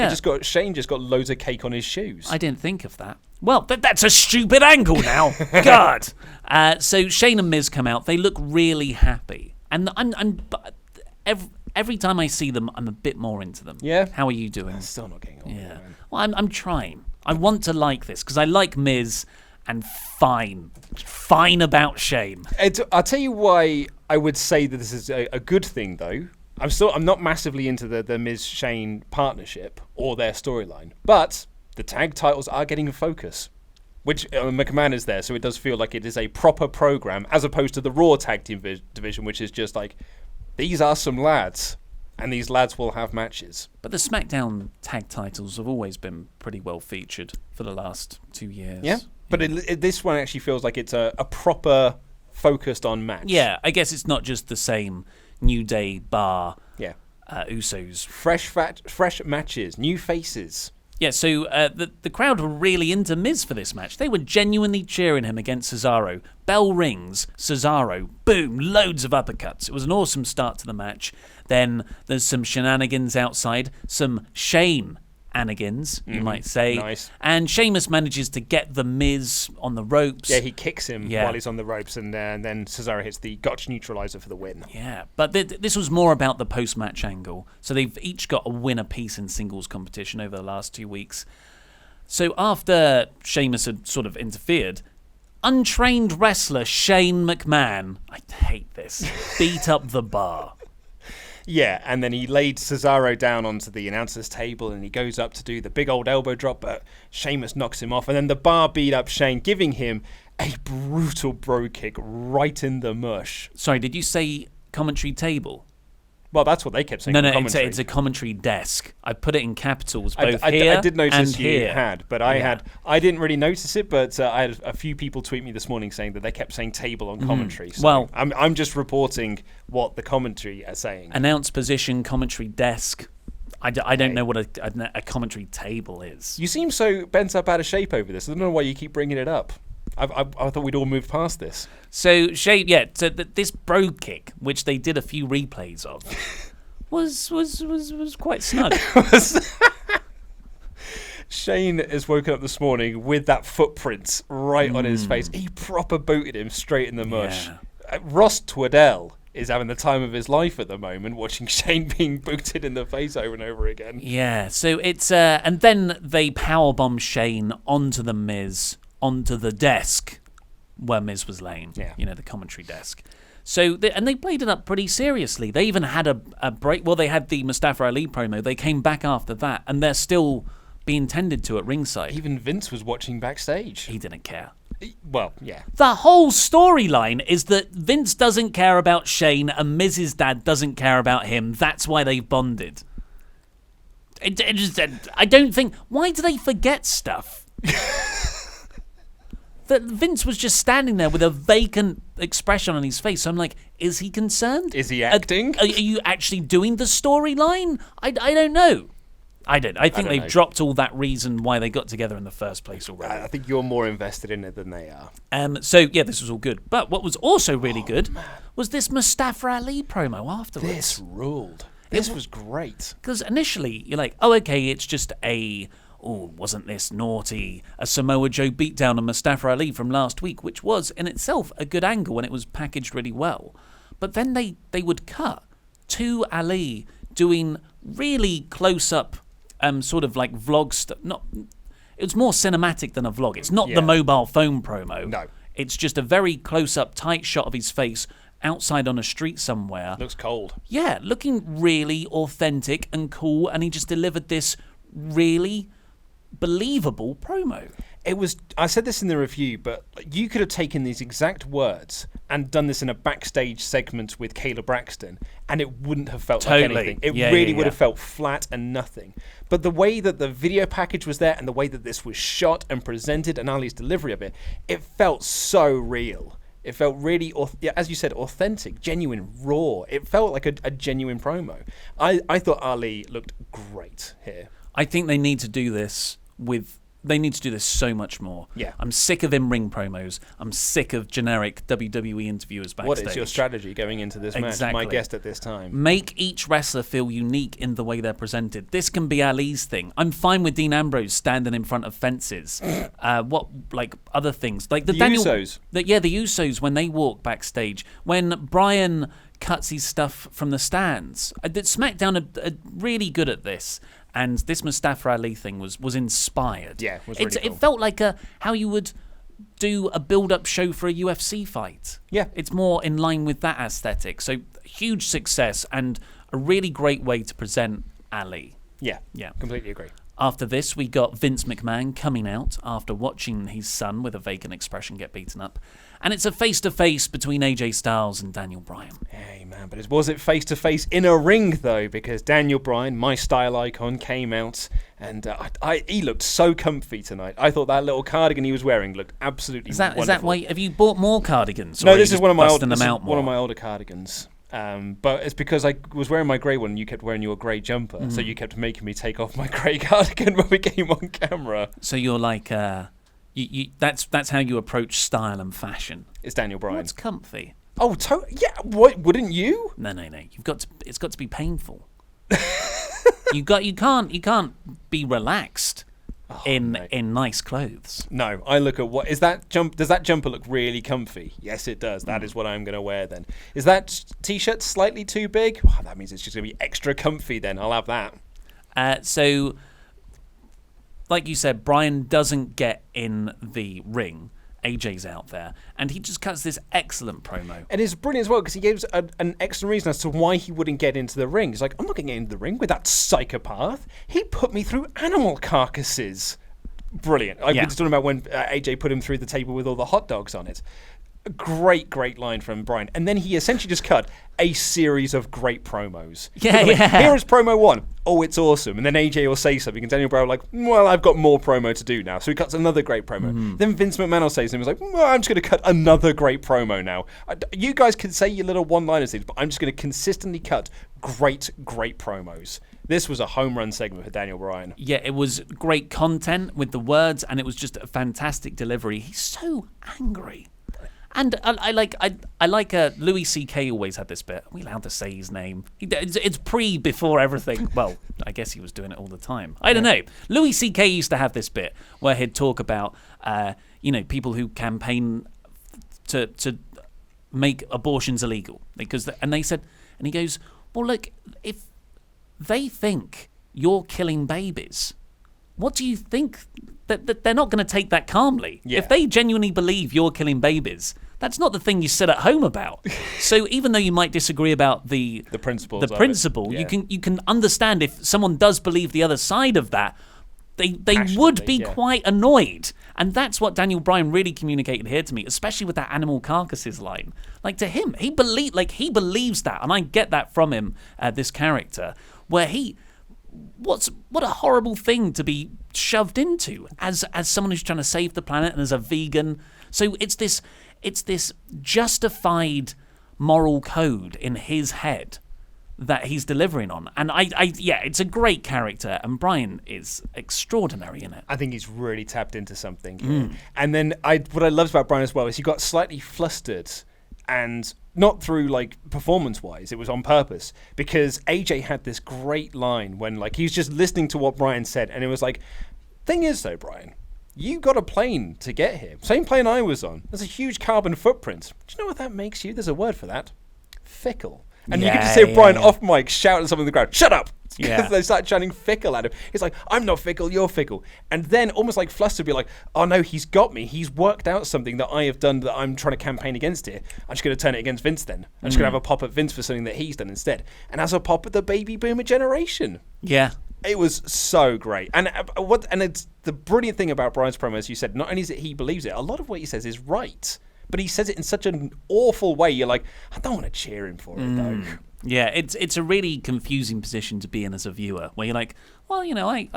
Speaker 1: Shane just got loads of cake on his shoes.
Speaker 3: I didn't think of that. Well, that's a stupid angle now. God. So Shane and Miz come out. They look really happy. And every time I see them, I'm a bit more into them.
Speaker 1: Yeah.
Speaker 3: How are you doing?
Speaker 1: I'm still not getting on.
Speaker 3: Yeah. Well, I'm trying. I want to like this because I like Miz and fine about Shane.
Speaker 1: I'll tell you why I would say that this is a good thing, though. I'm not massively into the Miz Shane partnership or their storyline, but the tag titles are getting a focus. Which McMahon is there, so it does feel like it is a proper program, as opposed to the Raw tag team division, which is just like, these are some lads, and these lads will have matches.
Speaker 3: But the SmackDown tag titles have always been pretty well featured for the last 2 years.
Speaker 1: Yeah, but this one actually feels like it's a proper focused on match.
Speaker 3: Yeah, I guess it's not just the same New Day bar.
Speaker 1: Yeah,
Speaker 3: Usos.
Speaker 1: Fresh matches, new faces.
Speaker 3: Yeah, so the crowd were really into Miz for this match. They were genuinely cheering him against Cesaro. Bell rings, Cesaro, boom, loads of uppercuts. It was an awesome start to the match. Then there's some shenanigans outside, some Shane-anigans, you might say.
Speaker 1: Nice.
Speaker 3: And Sheamus manages to get the Miz on the ropes.
Speaker 1: Yeah, he kicks him while he's on the ropes, and then Cesaro hits the Gotch neutralizer for the win.
Speaker 3: Yeah, but this was more about the post-match angle. So they've each got a win apiece in singles competition over the last 2 weeks. So after Sheamus had sort of interfered, untrained wrestler Shane McMahon, I hate this, beat up the bar.
Speaker 1: Yeah, and then he laid Cesaro down onto the announcer's table and he goes up to do the big old elbow drop, but Sheamus knocks him off. And then the bar beat up Shane, giving him a brutal bro kick right in the mush.
Speaker 3: Sorry, did you say commentary table?
Speaker 1: Well, that's what they kept saying.
Speaker 3: No, it's a commentary desk. I put it in capitals both
Speaker 1: I
Speaker 3: here
Speaker 1: did notice
Speaker 3: and
Speaker 1: you
Speaker 3: here.
Speaker 1: had, but I didn't really notice it. But I had a few people tweet me this morning saying that they kept saying table on commentary. So
Speaker 3: well,
Speaker 1: I'm just reporting what the commentary are saying.
Speaker 3: Announce position, commentary desk. I don't know what a commentary table is.
Speaker 1: You seem so bent up out of shape over this. I don't know why you keep bringing it up. I thought we'd all moved past this.
Speaker 3: So this bro kick, which they did a few replays of, was quite snug.
Speaker 1: Shane has woken up this morning with that footprint right on his face. He proper booted him straight in the mush.
Speaker 3: Yeah.
Speaker 1: Ross Twaddell is having the time of his life at the moment, watching Shane being booted in the face over and over again.
Speaker 3: Yeah, so it's and then they powerbomb Shane onto the Miz, onto the desk where Miz was laying.
Speaker 1: Yeah.
Speaker 3: You know, the commentary desk. So they played it up pretty seriously. They even had a break. Well, they had the Mustafa Ali promo. They came back after that, and they're still being tended to at ringside.
Speaker 1: Even Vince was watching backstage.
Speaker 3: He didn't care.
Speaker 1: Well, yeah.
Speaker 3: The whole storyline is that Vince doesn't care about Shane and Miz's dad doesn't care about him. That's why they bonded. I don't think... Why do they forget stuff? That Vince was just standing there with a vacant expression on his face. So I'm like, is he concerned?
Speaker 1: Is he acting?
Speaker 3: Are you actually doing the storyline? I don't know. I don't. I think
Speaker 1: don't
Speaker 3: they've
Speaker 1: know.
Speaker 3: dropped all that reason why they got together in the first place already.
Speaker 1: I think you're more invested in it than they are.
Speaker 3: So yeah, this was all good. But what was also really good was this Mustafa Ali promo afterwards.
Speaker 1: This ruled. This was great.
Speaker 3: Because initially you're like, oh, okay, it's just wasn't this naughty? A Samoa Joe beatdown on Mustafa Ali from last week, which was in itself a good angle and it was packaged really well. But then they would cut to Ali doing really close up, sort of like vlog stuff. It's more cinematic than a vlog. It's not the mobile phone promo.
Speaker 1: No.
Speaker 3: It's just a very close up, tight shot of his face outside on a street somewhere.
Speaker 1: Looks cold.
Speaker 3: Yeah, looking really authentic and cool, and he just delivered this really believable promo.
Speaker 1: It was. I said this in the review, but you could have taken these exact words and done this in a backstage segment with Kayla Braxton, and it wouldn't have felt like anything. It really would have felt flat and nothing. But the way that the video package was there, and the way that this was shot and presented, and Ali's delivery of it, it felt so real. It felt really, as you said, authentic, genuine, raw. It felt like a genuine promo. I thought Ali looked great here.
Speaker 3: I think they need to do this They need to do this so much more.
Speaker 1: Yeah.
Speaker 3: I'm sick of in-ring promos. I'm sick of generic WWE interviewers backstage.
Speaker 1: What is your strategy going into this match?
Speaker 3: Exactly.
Speaker 1: My guest at this time.
Speaker 3: Make each wrestler feel unique in the way they're presented. This can be Ali's thing. I'm fine with Dean Ambrose standing in front of fences. Other things like the
Speaker 1: Usos.
Speaker 3: The Usos when they walk backstage. When Bryan cuts his stuff from the stands. SmackDown are really good at this. And this Mustafa Ali thing was inspired.
Speaker 1: Yeah, it was really cool.
Speaker 3: It felt like how you would do a build-up show for a UFC fight.
Speaker 1: Yeah.
Speaker 3: It's more in line with that aesthetic. So huge success and a really great way to present Ali.
Speaker 1: Yeah,
Speaker 3: Yeah.
Speaker 1: completely agree.
Speaker 3: After this, we got Vince McMahon coming out after watching his son with a vacant expression get beaten up. And it's a face-to-face between AJ Styles and Daniel Bryan.
Speaker 1: Hey, man, but was it face-to-face in a ring, though? Because Daniel Bryan, my style icon, came out, and he looked so comfy tonight. I thought that little cardigan he was wearing looked absolutely wonderful.
Speaker 3: Is that why? Have you bought more cardigans?
Speaker 1: No, this is one of my
Speaker 3: one
Speaker 1: of my older cardigans. But it's because I was wearing my grey one and you kept wearing your grey jumper, so you kept making me take off my grey cardigan when we came on camera.
Speaker 3: So you're like, that's how you approach style and fashion.
Speaker 1: It's Daniel Bryan.
Speaker 3: What's comfy?
Speaker 1: Oh, yeah. What? Wouldn't you?
Speaker 3: No. It's got to be painful. you can't be relaxed in nice clothes.
Speaker 1: No, I look at what is that jump. Does that jumper look really comfy? Yes, it does. That is what I'm going to wear then. Is that t-shirt slightly too big? Oh, that means it's just going to be extra comfy then. I'll have that.
Speaker 3: So, like you said, Bryan doesn't get in the ring. AJ's out there, and he just cuts this excellent promo.
Speaker 1: And it's brilliant as well because he gives an excellent reason as to why he wouldn't get into the ring. He's like, I'm not getting into the ring with that psychopath. He put me through animal carcasses. Brilliant. I was talking about when AJ put him through the table with all the hot dogs on it. A great line from Bryan. And then he essentially just cut a series of great promos.
Speaker 3: Yeah.
Speaker 1: Here is promo 1. Oh, it's awesome. And then AJ will say something, and Daniel Bryan will like, well, I've got more promo to do now. So he cuts another great promo. Then Vince McMahon will say something. He's like, well, I'm just going to cut another great promo now. You guys can say your little one-liner things, but I'm just going to consistently cut great promos. This was a home run segment for Daniel Bryan.
Speaker 3: Yeah, it was great content with the words, and it was just a fantastic delivery. He's so angry. And I like Louis C.K. always had this bit. Are we allowed to say his name? It's before everything. Well, I guess he was doing it all the time. I don't know. Louis C.K. used to have this bit where he'd talk about people who campaign to make abortions illegal and he goes, well, look, if they think you're killing babies, what do you think? That they're not going to take that calmly.
Speaker 1: Yeah.
Speaker 3: If they genuinely believe you're killing babies, that's not the thing you sit at home about. So even though you might disagree about the principle, you can understand if someone does believe the other side of that, they would be quite annoyed. And that's what Daniel Bryan really communicated here to me, especially with that animal carcasses line. Like, to him, he believes that, and I get that from him, this character, where what a horrible thing to be shoved into as someone who's trying to save the planet and as a vegan. So it's this justified moral code in his head that he's delivering on. And yeah, it's a great character, and Bryan is extraordinary in it.
Speaker 1: I think he's really tapped into something here. And then what I loved about Bryan as well is he got slightly flustered, and not through like performance-wise, it was on purpose, because AJ had this great line when like he was just listening to what Bryan said, and it was like, thing is though, Bryan, you got a plane to get here. Same plane I was on. There's a huge carbon footprint. Do you know what that makes you? There's a word for that. Fickle. And you get to see Bryan off mic shouting something in the crowd, shut up! Because they start chanting fickle at him. He's like, I'm not fickle, you're fickle. And then almost like flustered, be like, oh no, he's got me. He's worked out something that I have done that I'm trying to campaign against here. I'm just going to turn it against Vince then. I'm just going to have a pop at Vince for something that he's done instead. And as a pop at the baby boomer generation.
Speaker 3: Yeah.
Speaker 1: It was so great. And it's the brilliant thing about Bryan's promo, as you said, not only is it he believes it, a lot of what he says is right. But he says it in such an awful way. You're like, I don't want to cheer him for it, though.
Speaker 3: Yeah, it's a really confusing position to be in as a viewer, where you're like, well, you know, I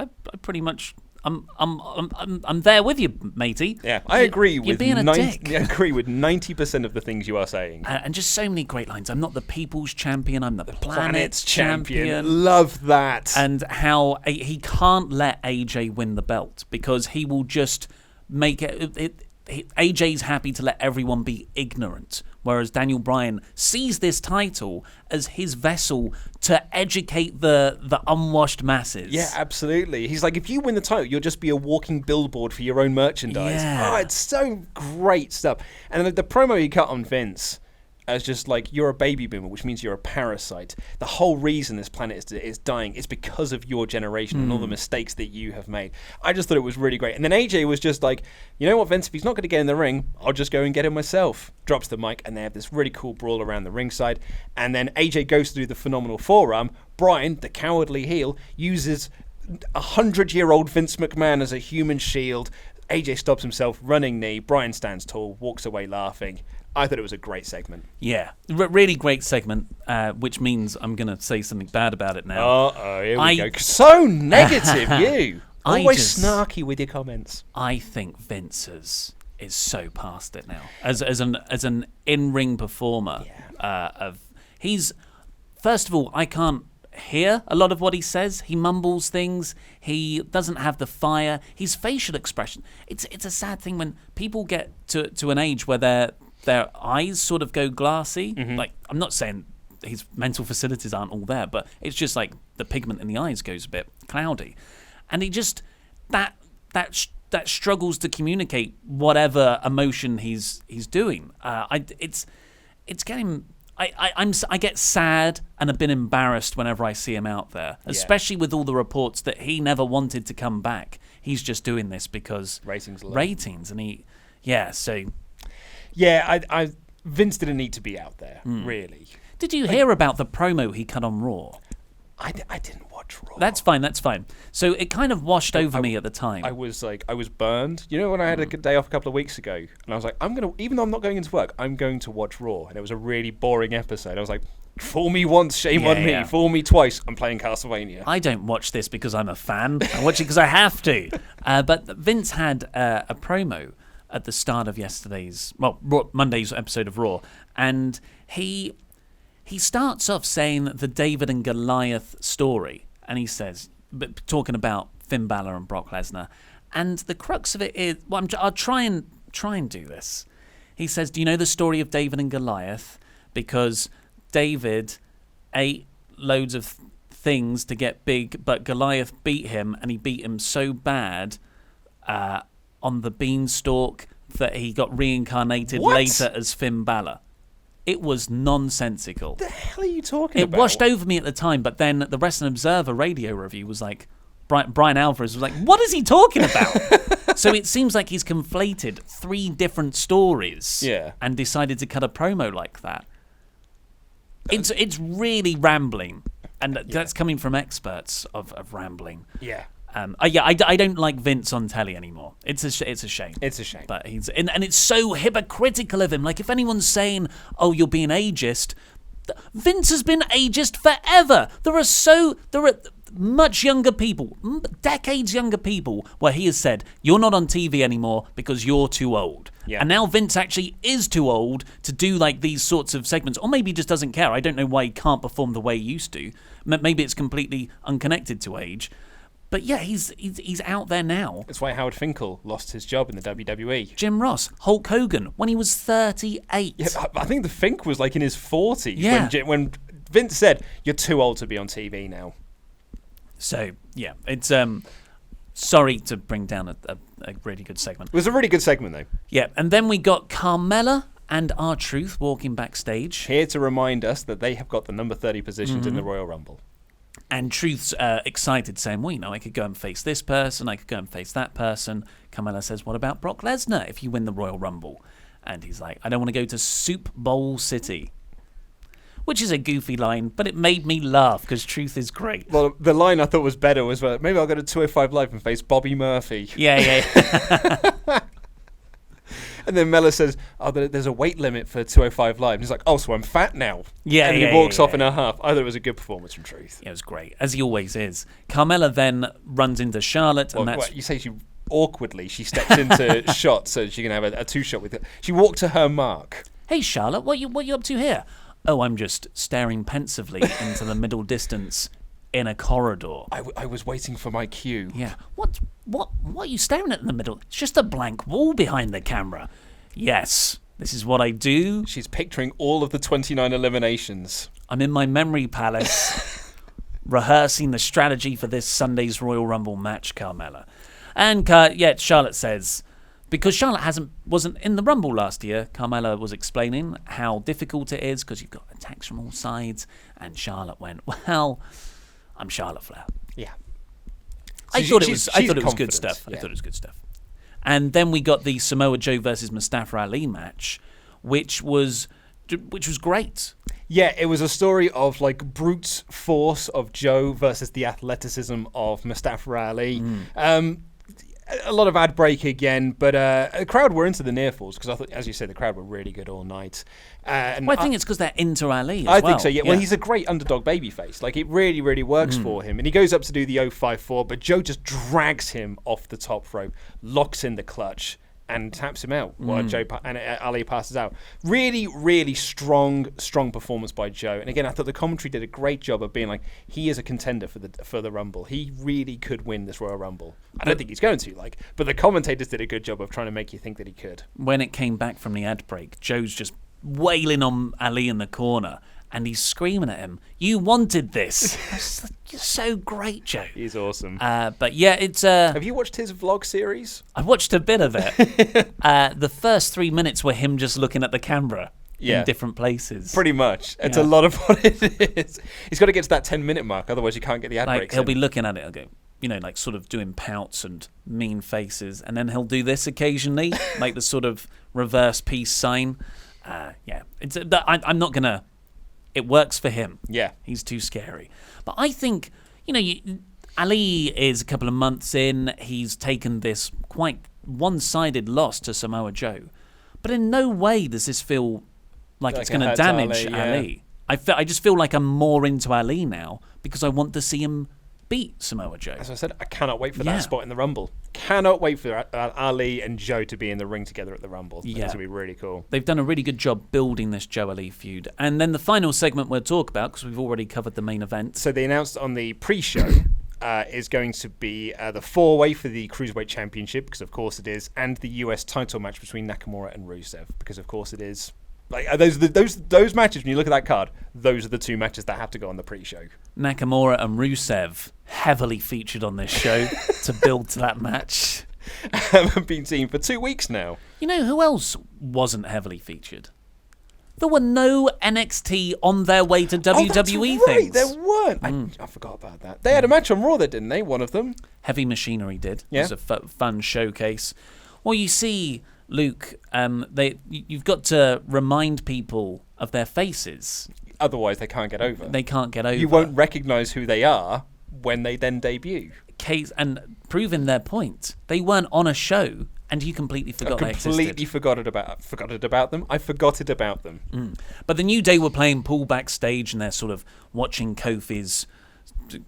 Speaker 3: pretty much, I'm there with you, matey.
Speaker 1: Yeah, I agree with
Speaker 3: being a dick.
Speaker 1: I agree with 90% of the things you are saying.
Speaker 3: And just so many great lines. I'm not the people's champion. I'm the planet's champion.
Speaker 1: Love that.
Speaker 3: And how he can't let AJ win the belt because he will just make it. AJ's happy to let everyone be ignorant, whereas Daniel Bryan sees this title as his vessel to educate the unwashed masses.
Speaker 1: Yeah, absolutely. He's like, if you win the title, you'll just be a walking billboard for your own merchandise.
Speaker 3: Yeah.
Speaker 1: Oh, it's so great stuff. And the promo he cut on Vince as just like, you're a baby boomer, which means you're a parasite. The whole reason this planet is dying is because of your generation and all the mistakes that you have made. I just thought it was really great. And then AJ was just like, you know what, Vince, if he's not going to get in the ring, I'll just go and get him myself. Drops the mic, and they have this really cool brawl around the ringside. And then AJ goes through the phenomenal forearm. Bryan, the cowardly heel, uses 100-year-old Vince McMahon as a human shield. AJ stops himself, running knee. Bryan stands tall, walks away laughing. I thought it was a great segment.
Speaker 3: Yeah, really great segment, which means I'm going to say something bad about it now.
Speaker 1: Uh-oh, here we go. So negative, you. Always snarky with your comments.
Speaker 3: I think Vince is so past it now. As an in-ring performer, he's, first of all, I can't hear a lot of what he says. He mumbles things. He doesn't have the fire. His facial expression. It's a sad thing when people get to an age where their eyes sort of go glassy. Like, I'm not saying his mental facilities aren't all there, but it's just like the pigment in the eyes goes a bit cloudy, and he just that struggles to communicate whatever emotion he's doing. It's getting. I get sad and a bit embarrassed whenever I see him out there, especially with all the reports that he never wanted to come back. He's just doing this because ratings, and so.
Speaker 1: Yeah, Vince didn't need to be out there, really.
Speaker 3: Did you hear about the promo he cut on Raw?
Speaker 1: I didn't watch Raw.
Speaker 3: That's fine. So it kind of washed over me at the time.
Speaker 1: I was burned. You know, when I had a day off a couple of weeks ago, and I was like, even though I'm not going into work, I'm going to watch Raw. And it was a really boring episode. I was like, fool me once, shame on me. Fool me twice, I'm playing Castlevania.
Speaker 3: I don't watch this because I'm a fan. I watch it because I have to. But Vince had a promo at the start of Monday's episode of Raw, and he starts off saying the David and Goliath story, and he says, talking about Finn Balor and Brock Lesnar, and the crux of it is, I'll try and do this. He says, do you know the story of David and Goliath? Because David ate loads of things to get big, but Goliath beat him, and he beat him so bad on the beanstalk that he got reincarnated later as Finn Balor. It was nonsensical.
Speaker 1: What the hell are you talking about?
Speaker 3: It washed over me at the time, but then the Wrestling Observer radio review was like, Brian Alvarez was like, what is he talking about? So it seems like he's conflated 3 different stories and decided to cut a promo like that. It's really rambling, and that's coming from experts of rambling.
Speaker 1: Yeah.
Speaker 3: I don't like Vince on telly anymore. It's a shame.
Speaker 1: It's a shame.
Speaker 3: But and it's so hypocritical of him. Like, if anyone's saying, "Oh, you're being ageist," Vince has been ageist forever. There are much younger people, decades younger people, where he has said, "You're not on TV anymore because you're too old."
Speaker 1: Yeah.
Speaker 3: And now Vince actually is too old to do like these sorts of segments, or maybe he just doesn't care. I don't know why he can't perform the way he used to. Maybe it's completely unconnected to age. But yeah, he's out there now.
Speaker 1: That's why Howard Finkel lost his job in the WWE.
Speaker 3: Jim Ross, Hulk Hogan, when he was 38.
Speaker 1: Yeah, I think the Fink was like in his 40s
Speaker 3: Yeah.
Speaker 1: when Vince said, "You're too old to be on TV now."
Speaker 3: So yeah, it's sorry to bring down a really good segment.
Speaker 1: It was a really good segment though.
Speaker 3: Yeah, and then we got Carmella and R-Truth walking backstage.
Speaker 1: Here to remind us that they have got the number 30 positions in the Royal Rumble.
Speaker 3: And Truth's excited, saying, well, I could go and face this person, I could go and face that person. Carmella says, what about Brock Lesnar if you win the Royal Rumble? And he's like, I don't want to go to Soup Bowl City. Which is a goofy line, but it made me laugh because Truth is great.
Speaker 1: Well, the line I thought was better was, maybe I'll go to 205 Live and face Bobby Murphy.
Speaker 3: Yeah.
Speaker 1: And then Mella says, there's a weight limit for 205 Live. And he's like, oh, so I'm fat now.
Speaker 3: Yeah,
Speaker 1: and he walks off in a half. I thought it was a good performance from Truth.
Speaker 3: Yeah, it was great, as he always is. Carmella then runs into Charlotte, and that's...
Speaker 1: You say she steps into shot so she can have a two-shot with it. She walked to her mark.
Speaker 3: Hey, Charlotte, what you up to here? Oh, I'm just staring pensively into the middle distance in a corridor.
Speaker 1: I was waiting for my cue.
Speaker 3: Yeah. What are you staring at in the middle? It's just a blank wall behind the camera. Yes, this is what I do.
Speaker 1: She's picturing all of the 29 eliminations.
Speaker 3: I'm in my memory palace rehearsing the strategy for this Sunday's Royal Rumble match, Carmella. And Charlotte says, because Charlotte wasn't in the Rumble last year, Carmella was explaining how difficult it is because you've got attacks from all sides. And Charlotte went, well, I'm Charlotte Flair.
Speaker 1: Yeah.
Speaker 3: I thought it was good stuff.
Speaker 1: Yeah.
Speaker 3: I thought it was good stuff. And then we got the Samoa Joe versus Mustafa Ali match, which was great.
Speaker 1: Yeah, it was a story of like brute force of Joe versus the athleticism of Mustafa Ali. A lot of ad break again, but the crowd were into the near falls because I thought, as you said, the crowd were really good all night. And
Speaker 3: I think it's because they're into Ali as
Speaker 1: I
Speaker 3: well.
Speaker 1: think so, yeah. Well, he's a great underdog babyface. Like, it really, really works for him. And he goes up to do the 054, but Joe just drags him off the top rope, locks in the clutch, and taps him out while Ali passes out. Really, really strong performance by Joe. And again, I thought the commentary did a great job of being like, he is a contender for the Rumble. He really could win this Royal Rumble. I don't think he's going to, but the commentators did a good job of trying to make you think that he could.
Speaker 3: When it came back from the ad break, Joe's just wailing on Ali in the corner, and he's screaming at him, "You wanted this." You're so great, Joe.
Speaker 1: He's awesome.
Speaker 3: But yeah, it's...
Speaker 1: Have you watched his vlog series?
Speaker 3: I watched a bit of it. The first 3 minutes were him just looking at the camera in different places.
Speaker 1: Pretty much. It's a lot of what it is. He's got to get to that 10-minute mark, otherwise you can't get the ad breaks
Speaker 3: He'll
Speaker 1: in.
Speaker 3: be looking at it and go, sort of doing pouts and mean faces, and then he'll do this occasionally, like the sort of reverse peace sign. I'm not going to... It works for him.
Speaker 1: Yeah.
Speaker 3: He's too scary. But I think, Ali is a couple of months in. He's taken this quite one-sided loss to Samoa Joe. But in no way does this feel like it's going to damage Ali. I just feel like I'm more into Ali now because I want to see him beat Samoa Joe.
Speaker 1: As I said, I cannot wait for that spot in the Rumble. Cannot wait for Ali and Joe to be in the ring together at the Rumble. That's going to be really cool.
Speaker 3: They've done a really good job building this Joe Ali feud. And then the final segment we'll talk about, because we've already covered the main event.
Speaker 1: So they announced on the pre-show is going to be the four-way for the Cruiserweight Championship, because of course it is, and the US title match between Nakamura and Rusev, because of course it is. Those matches, when you look at that card, those are the two matches that have to go on the pre-show.
Speaker 3: Nakamura and Rusev heavily featured on this show to build to that match.
Speaker 1: Haven't been seen for 2 weeks now.
Speaker 3: You know who else wasn't heavily featured? There were no NXT on their way to WWE things.
Speaker 1: There weren't. I forgot about that. They had a match on Raw, didn't they? One of them.
Speaker 3: Heavy Machinery did.
Speaker 1: Yeah.
Speaker 3: It was a fun showcase. Well, you see, Luke, you've got to remind people of their faces.
Speaker 1: Otherwise, they can't get over.
Speaker 3: They can't get over.
Speaker 1: You won't recognise who they are when they then debut.
Speaker 3: And proving their point, they weren't on a show, and you completely forgot they existed.
Speaker 1: Completely forgot it about them. I forgot it about them.
Speaker 3: But the New Day were playing pool backstage, and they're sort of watching Kofi's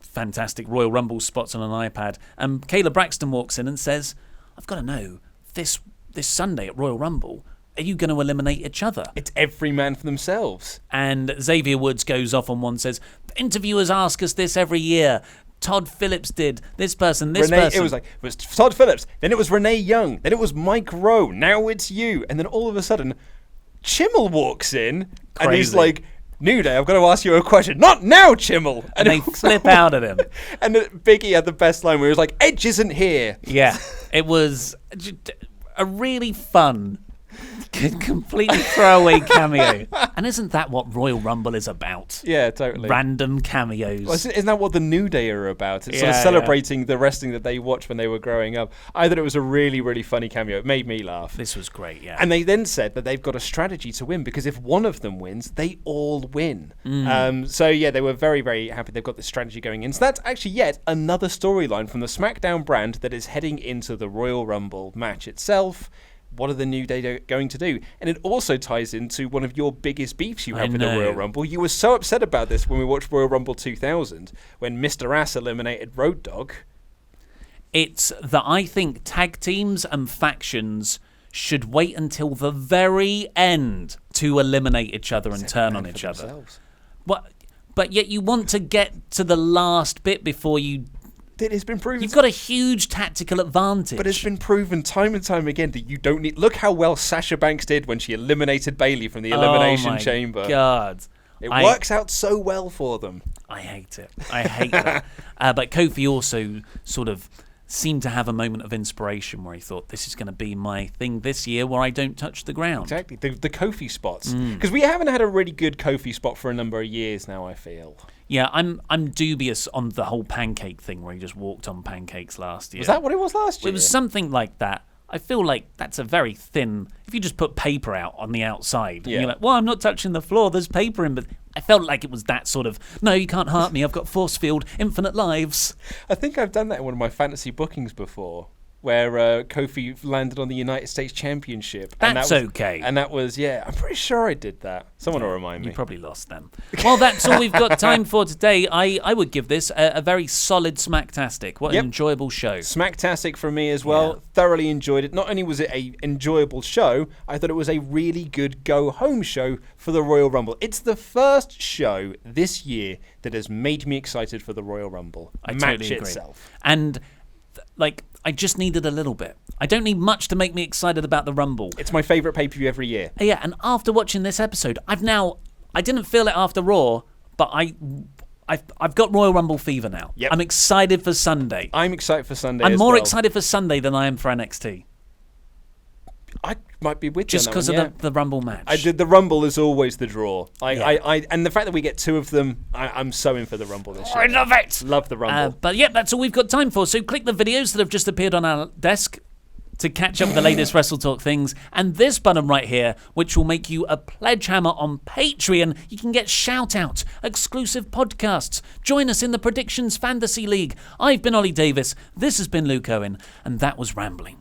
Speaker 3: fantastic Royal Rumble spots on an iPad. And Kayla Braxton walks in and says, "I've got to know, this this Sunday at Royal Rumble, are you going to eliminate each other?
Speaker 1: It's every man for themselves.
Speaker 3: And Xavier Woods goes off on one, says, interviewers ask us this every year. Todd Phillips did, this person, this person.
Speaker 1: It was Todd Phillips, then it was Renee Young, then it was Mike Rowe, now it's you. And then all of a sudden, Chimmel walks in, and he's like, New Day, I've got to ask you a question. Not now, Chimmel!
Speaker 3: And they flip out at him.
Speaker 1: And Biggie had the best line where he was like, Edge isn't here.
Speaker 3: Yeah, it was a really fun, completely throwaway cameo. And isn't that what Royal Rumble is about?
Speaker 1: Yeah, totally.
Speaker 3: Random cameos.
Speaker 1: Well, isn't that what the New Day are about? It's sort of celebrating the wrestling that they watched when they were growing up. I thought it was a really, really funny cameo. It made me laugh.
Speaker 3: This was great, yeah.
Speaker 1: And they then said that they've got a strategy to win, because if one of them wins, they all win. So, yeah, they were very, very happy they've got this strategy going in. So that's actually yet another storyline from the SmackDown brand that is heading into the Royal Rumble match itself. What are the New Day going to do? And it also ties into one of your biggest beefs you have with the Royal Rumble. You were so upset about this when we watched Royal Rumble 2000, when Mr. Ass eliminated Road Dogg.
Speaker 3: It's that I think tag teams and factions should wait until the very end to eliminate each other and turn on each other. But yet you want to get to the last bit before you...
Speaker 1: It's been proven.
Speaker 3: You've got a huge tactical advantage.
Speaker 1: But it's been proven time and time again that you don't need... Look how well Sasha Banks did when she eliminated Bayley from the Elimination Chamber.
Speaker 3: Oh, my God.
Speaker 1: It works out so well for them.
Speaker 3: I hate it. I hate that. But Kofi also sort of seemed to have a moment of inspiration where he thought, this is going to be my thing this year where I don't touch the ground.
Speaker 1: Exactly. The Kofi spots. Because we haven't had a really good Kofi spot for a number of years now, I feel.
Speaker 3: Yeah, I'm dubious on the whole pancake thing where he just walked on pancakes last year.
Speaker 1: Was that what it was last year?
Speaker 3: It was something like that. I feel like that's a very thin... If you just put paper out on the outside, and you're like, well, I'm not touching the floor, there's paper in, but I felt like it was that sort of, no, you can't hurt me, I've got force field, infinite lives.
Speaker 1: I think I've done that in one of my fantasy bookings before, where Kofi landed on the United States Championship.
Speaker 3: That's okay.
Speaker 1: And that was, I'm pretty sure I did that. Someone will remind me.
Speaker 3: You probably lost them. Well, that's all we've got time for today. I would give this a very solid Smacktastic. What an enjoyable show.
Speaker 1: Smacktastic for me as well. Yeah. Thoroughly enjoyed it. Not only was it an enjoyable show, I thought it was a really good go-home show for the Royal Rumble. It's the first show this year that has made me excited for the Royal Rumble.
Speaker 3: I totally agree.
Speaker 1: Itself.
Speaker 3: And, I just needed a little bit. I don't need much to make me excited about the Rumble.
Speaker 1: It's my favourite pay-per-view every year.
Speaker 3: Yeah, and after watching this episode, I didn't feel it after Raw, but I've got Royal Rumble fever now.
Speaker 1: Yep.
Speaker 3: I'm excited for Sunday.
Speaker 1: I'm excited for Sunday
Speaker 3: I'm
Speaker 1: as
Speaker 3: more
Speaker 1: well.
Speaker 3: excited for Sunday than I am for NXT.
Speaker 1: I might be with you
Speaker 3: just because of the Rumble match.
Speaker 1: The Rumble is always the draw. And the fact that we get two of them, I'm so in for the Rumble this year.
Speaker 3: I love it.
Speaker 1: Love the Rumble.
Speaker 3: But that's all we've got time for. So click the videos that have just appeared on our desk to catch up with the latest WrestleTalk things, and this button right here, which will make you a pledge hammer on Patreon. You can get shout out, exclusive podcasts, join us in the Predictions Fantasy League. I've been Ollie Davis, this has been Luke Owen, and that was Rambling.